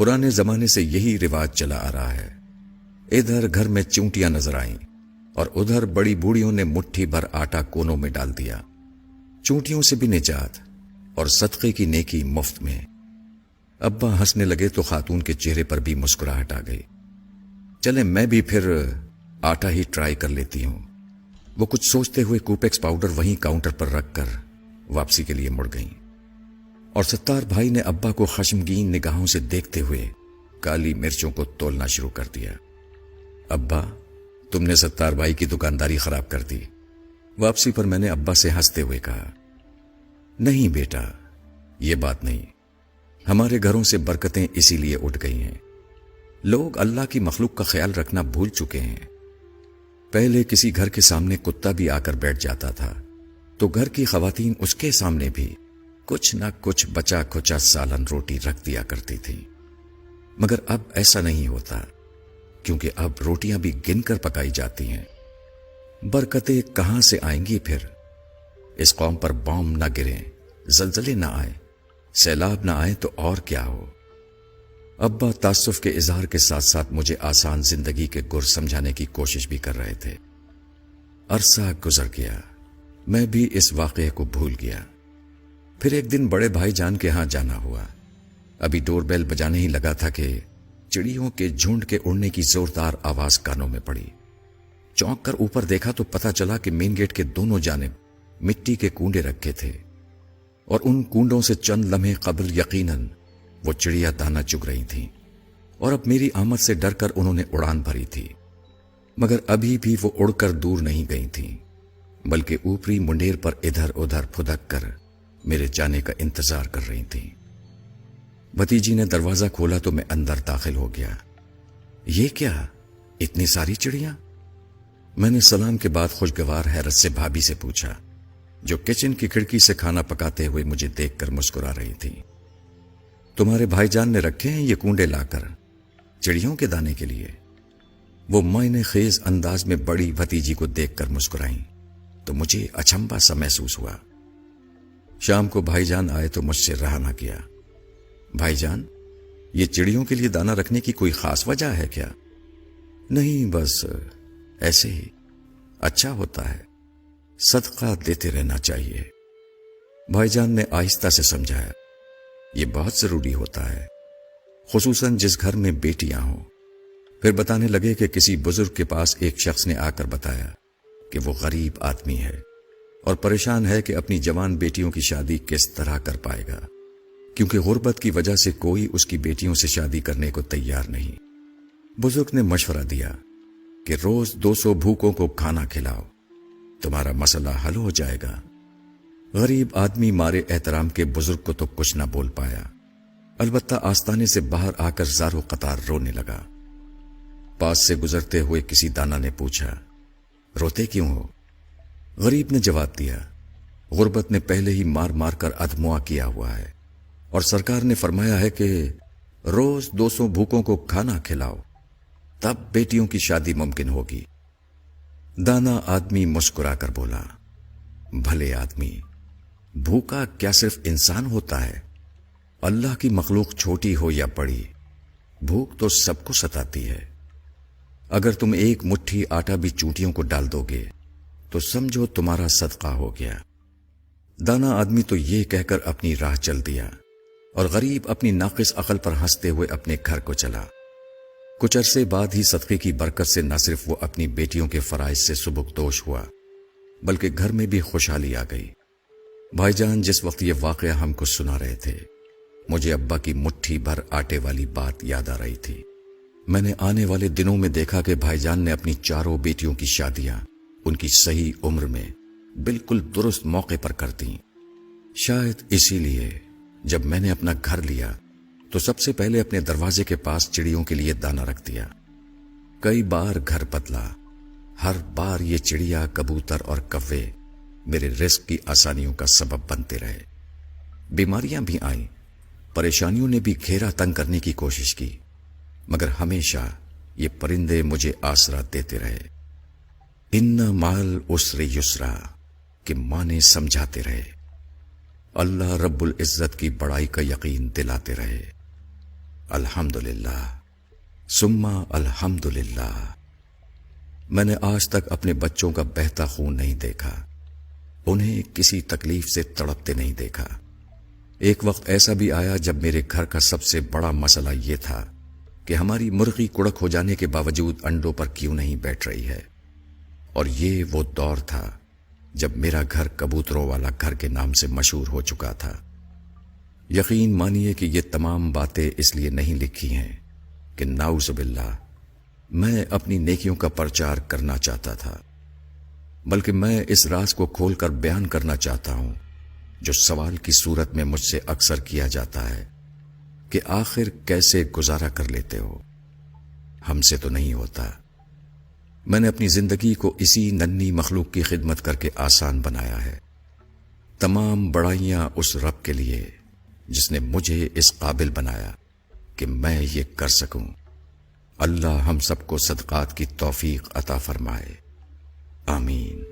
پرانے زمانے سے یہی رواج چلا آ رہا ہے۔ ادھر گھر میں چونٹیاں نظر آئیں اور ادھر بڑی بوڑھیوں نے مٹھی بھر آٹا کونوں میں ڈال دیا۔ چونٹیوں سے بھی نجات اور صدقے کی نیکی مفت میں۔ ابا ہنسنے لگے تو خاتون کے چہرے پر بھی مسکراہٹ آ گئی۔ چلے میں بھی پھر آٹا ہی ٹرائی کر لیتی ہوں۔ وہ کچھ سوچتے ہوئے کوپیکس پاؤڈر وہیں کاؤنٹر پر رکھ کر واپسی کے لیے مڑ گئیں، اور ستار بھائی نے ابا کو خشمگین نگاہوں سے دیکھتے ہوئے کالی مرچوں کو تولنا شروع کر دیا۔ ابا، تم نے ستار بھائی کی دکانداری خراب کر دی۔ واپسی پر میں نے ابا سے ہنستے ہوئے کہا، نہیں بیٹا، یہ بات نہیں، ہمارے گھروں سے برکتیں اسی لیے اٹھ گئی ہیں۔ لوگ اللہ کی مخلوق کا خیال رکھنا بھول چکے ہیں۔ پہلے کسی گھر کے سامنے کتا بھی آ کر بیٹھ جاتا تھا تو گھر کی خواتین اس کے سامنے بھی کچھ نہ کچھ بچا کھچا سالن روٹی رکھ دیا کرتی تھی، مگر اب ایسا نہیں ہوتا، کیونکہ اب روٹیاں بھی گن کر پکائی جاتی ہیں۔ برکتیں کہاں سے آئیں گی پھر؟ اس قوم پر بام نہ گریں، زلزلے نہ آئیں، سیلاب نہ آئے تو اور کیا ہو۔ ابا تعصب کے اظہار کے ساتھ ساتھ مجھے آسان زندگی کے گر سمجھانے کی کوشش بھی کر رہے تھے۔ عرصہ گزر گیا، میں بھی اس واقعے کو بھول گیا۔ پھر ایک دن بڑے بھائی جان کے ہاں جانا ہوا۔ ابھی ڈور بیل بجانے ہی لگا تھا کہ چڑیوں کے جھنڈ کے اڑنے کی زوردار آواز کانوں میں پڑی۔ چونک کر اوپر دیکھا تو پتہ چلا کہ مین گیٹ کے دونوں جانب مٹی کے کنڈے رکھے تھے، اور ان کنڈوں سے چند لمحے قبل یقیناً وہ چڑیا دانہ چگ رہی تھیں، اور اب میری آمد سے ڈر کر انہوں نے اڑان بھری تھی، مگر ابھی بھی وہ اڑ کر دور نہیں گئی تھیں، بلکہ اوپری منڈیر پر ادھر ادھر پھدک کر میرے جانے کا انتظار کر رہی تھیں۔ بھتیجی نے دروازہ کھولا تو میں اندر داخل ہو گیا۔ یہ کیا، اتنی ساری چڑیاں؟ میں نے سلام کے بعد خوشگوار حیرت سے بھابھی سے پوچھا، جو کچن کی کھڑکی سے کھانا پکاتے ہوئے مجھے دیکھ کر مسکرا رہی تھی۔ تمہارے بھائی جان نے رکھے ہیں یہ کنڈے لا کر چڑیوں کے دانے کے لیے؟ وہ معنی خیز انداز میں بڑی بھتیجی کو دیکھ کر مسکرائیں تو مجھے اچنبھا سا محسوس ہوا۔ شام کو بھائی جان آئے تو مجھ سے رہا نہ کیا۔ بھائی جان، یہ چڑیوں کے لیے دانہ رکھنے کی کوئی خاص وجہ ہے کیا؟ نہیں، بس ایسے ہی، اچھا ہوتا ہے، صدقہ دیتے رہنا چاہیے۔ بھائی جان نے آہستہ سے سمجھایا، یہ بہت ضروری ہوتا ہے، خصوصاً جس گھر میں بیٹیاں ہوں۔ پھر بتانے لگے کہ کسی بزرگ کے پاس ایک شخص نے آ کر بتایا کہ وہ غریب آدمی ہے اور پریشان ہے کہ اپنی جوان بیٹیوں کی شادی کس طرح کر پائے گا، کیونکہ غربت کی وجہ سے کوئی اس کی بیٹیوں سے شادی کرنے کو تیار نہیں۔ بزرگ نے مشورہ دیا کہ روز 200 بھوکوں کو کھانا کھلاؤ، تمہارا مسئلہ حل ہو جائے گا۔ غریب آدمی مارے احترام کے بزرگ کو تو کچھ نہ بول پایا، البتہ آستانے سے باہر آ کر زارو قطار رونے لگا۔ پاس سے گزرتے ہوئے کسی دانا نے پوچھا، روتے کیوں ہو؟ غریب نے جواب دیا، غربت نے پہلے ہی مار مار کر ادموا کیا ہوا ہے، اور سرکار نے فرمایا ہے کہ روز 200 بھوکوں کو کھانا کھلاؤ، تب بیٹیوں کی شادی ممکن ہوگی۔ دانا آدمی مسکرا کر بولا، بھلے آدمی، بھوکا کیا صرف انسان ہوتا ہے؟ اللہ کی مخلوق چھوٹی ہو یا بڑی، بھوک تو سب کو ستاتی ہے۔ اگر تم ایک مٹھی آٹا بھی چونٹیوں کو ڈال دو گے تو سمجھو تمہارا صدقہ ہو گیا۔ دانا آدمی تو یہ کہہ کر اپنی راہ چل دیا، اور غریب اپنی ناقص عقل پر ہنستے ہوئے اپنے گھر کو چلا۔ کچھ عرصے بعد ہی صدقے کی برکت سے نہ صرف وہ اپنی بیٹیوں کے فرائض سے سبکدوش ہوا، بلکہ گھر میں بھی خوشحالی آ گئی۔ بھائی جان جس وقت یہ واقعہ ہم کو سنا رہے تھے، مجھے ابا کی مٹھی بھر آٹے والی بات یاد آ رہی تھی۔ میں نے آنے والے دنوں میں دیکھا کہ بھائی جان نے اپنی چاروں بیٹیوں کی شادیاں ان کی صحیح عمر میں بالکل درست موقع پر کر دیں۔ شاید اسی لیے جب میں نے اپنا گھر لیا تو سب سے پہلے اپنے دروازے کے پاس چڑیوں کے لیے دانہ رکھ دیا۔ کئی بار گھر بدلا، ہر بار یہ چڑیا، کبوتر اور کوے میرے رزق کی آسانیوں کا سبب بنتے رہے۔ بیماریاں بھی آئیں، پریشانیوں نے بھی گھیرا تنگ کرنے کی کوشش کی، مگر ہمیشہ یہ پرندے مجھے آسرا دیتے رہے۔ ان مال عسر یسرا کہ مانے سمجھاتے رہے، اللہ رب العزت کی بڑائی کا یقین دلاتے رہے۔ الحمدللہ سما الحمدللہ۔ میں نے آج تک اپنے بچوں کا بہتا خون نہیں دیکھا، انہیں کسی تکلیف سے تڑپتے نہیں دیکھا۔ ایک وقت ایسا بھی آیا جب میرے گھر کا سب سے بڑا مسئلہ یہ تھا کہ ہماری مرغی کڑک ہو جانے کے باوجود انڈوں پر کیوں نہیں بیٹھ رہی ہے، اور یہ وہ دور تھا جب میرا گھر کبوتروں والا گھر کے نام سے مشہور ہو چکا تھا۔ یقین مانیے کہ یہ تمام باتیں اس لیے نہیں لکھی ہیں کہ نعوذ باللہ میں اپنی نیکیوں کا پرچار کرنا چاہتا تھا، بلکہ میں اس راز کو کھول کر بیان کرنا چاہتا ہوں جو سوال کی صورت میں مجھ سے اکثر کیا جاتا ہے کہ آخر کیسے گزارا کر لیتے ہو، ہم سے تو نہیں ہوتا۔ میں نے اپنی زندگی کو اسی ننھی مخلوق کی خدمت کر کے آسان بنایا ہے۔ تمام بڑائیاں اس رب کے لیے جس نے مجھے اس قابل بنایا کہ میں یہ کر سکوں۔ اللہ ہم سب کو صدقات کی توفیق عطا فرمائے، آمین۔